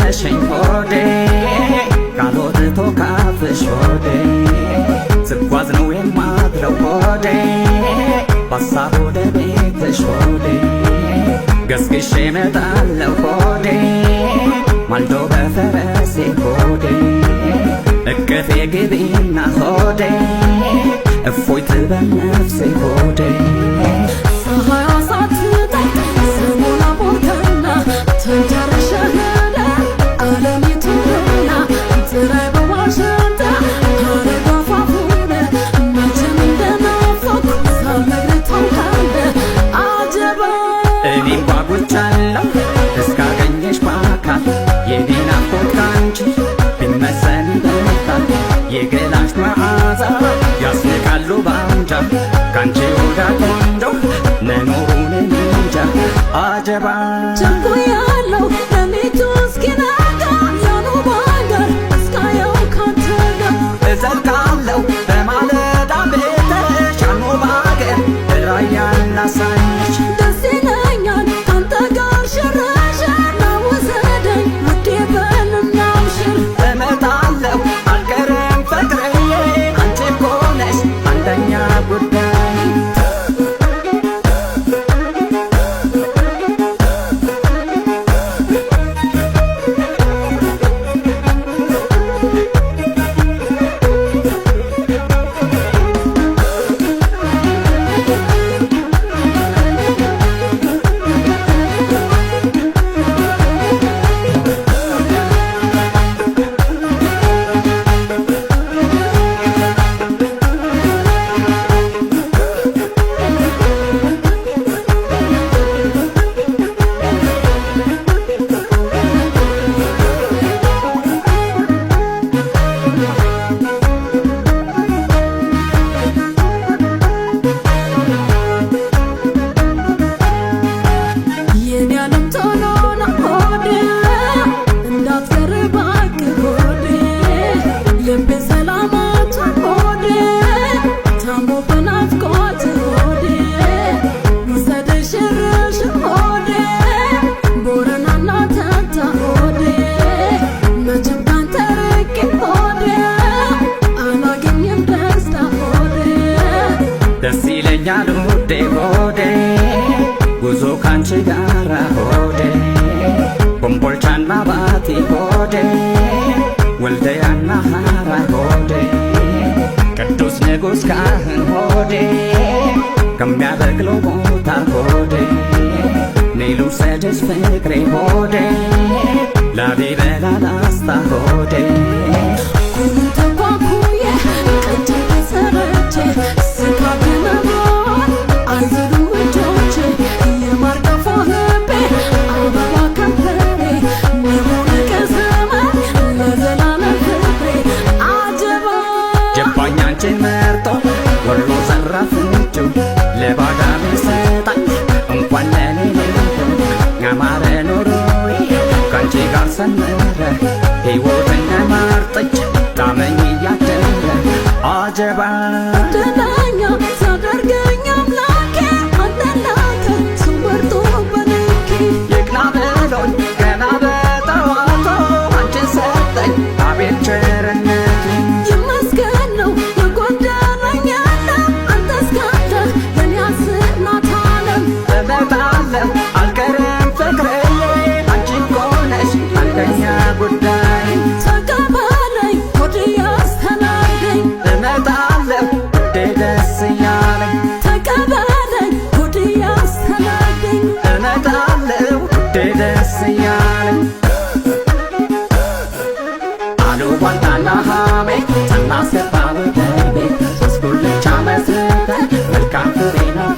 ነሽኝ ሆዴ ካልወጥቶ ካፍሽ ሆዴ ስጓዝ ነው የማድረው ሆዴ በሀሳብ ወደ ቤትሽ ሆዴ ገስግሼ እመጣለሁ ሆዴ ማልዶ በፈረሴ ሆዴ እቅፌ ግቢና ሆዴ እፎይ ትበል ነፍሴ ሆዴ ፀሐይዋ ሳትጠልቅ ሰሞኗ ሞተና ተንተርሼ ሄደ ዓለሚቱና ጥራይ በዋሽንታ ሀረግ አፋፉን መቼም እንደናፈኩ ሳልነግርህ ታውቃለህ አጀባ እኔም ጓጉቻለሁ እስካገኘሽ በአካል የኔ ናፍቆት ካንቺ ቢመዘን ይበልጣል የገላሽ መዓዛ ያስንቃሉ ባንጃ ካንቺ ወዳ ቆንጆ መኖሩን እንጃ አጀባ ቸኩያለሁ ሌሊቱ እስኪነጋ ያኑ ባገር እስካየው ካንተ ጋር እዘልቃለሁ በማለዳ ቤትሽ ያኑ ባገር ራያን ላሳይሽ ደስ ይለኛል ካንተ ጋር ሽርሽር ናውሰደኝ ውዴ በልና አብሽር እመጣለሁ አልቀርም ፍቅርዬ አንቺ እኮ ነሽ አንደኛ ጉዳይ የኔ ዓለም ቶሎ ና ሆዴ እንዳትቀር እባክህ ሆዴ ልቤ ሰላም አጥቷል ሆዴ ታሞ በናፍቆት ሆዴ ውሰደኝ ሽርሽር ሆዴ ቦረናና ተንታ ሆዴ መቼም ካንተ ርቄ ሆዴ አላገኝም ደስታ ሆዴ ደስ ይለኛል ሆዴ ሆዴ ጉዞ ካንቺ ጋራ ሆዴ ኮምቦልቻና ባቲ ሆዴ ወልደያና ሐራ ሆዴ ቅዱስ ንጉሥ ካህን ሆዴ ከሚያበቅለው ቦታ ሆዴ እኔ ልውሰድሽ ፍቅሬ ሆዴ ላሊበላ ላስታ ሆዴ ኩሉን ተኳኩዬ ቀንቼ ተሰረቼ ስካብ መብራት አይዝሉም እጆቼ የማር ቀፎ ልቤ አበባ ከንፈሬ ንቡን ከዘመን ለዘላለም ፍቅሬ አጀባ ጀባኝ አንቺን መርጦ ወሎ ዘራፍ ምቹ ለባዳ ቢሰጣኝ እንኳን ለኔ ልብ ያማረ ኑሮዬ ካንቺ ጋር ሰመረ ሕይወትን መርጠች ጣመኝ እያደረ አጀባ እድለኛ ሲያደርገኝ አምላኬ አንተን ላከ ሰው መርጦ በልኬ ይቅና ብሎኝ ገና በጠዋቱ አንቺን ሰጠኝ አቤት ቸርነቱ ይመስገን ነው የጎደለኝ የለም አንተ እስካለ የኔ አስር ናት ዓለም እመጣለሁ አልቀርም ፍቅርዬ አንቺ እኮ ነሽ አንደኛ ጉዳይ ተቀበለኝ ሆዴ ያስተናግደኝ እመጣለሁ ውዴ ደስ እያለኝ ተቀበለኝ ሆዴ ያስተናግደኝ እመጣለሁ ውዴ ደስ እያለኝ አሉባልታና ሐሜት እናስገባ ወደ ቤት ሶስት ጉልቻ መስርተን መልካም ፍሬ ነው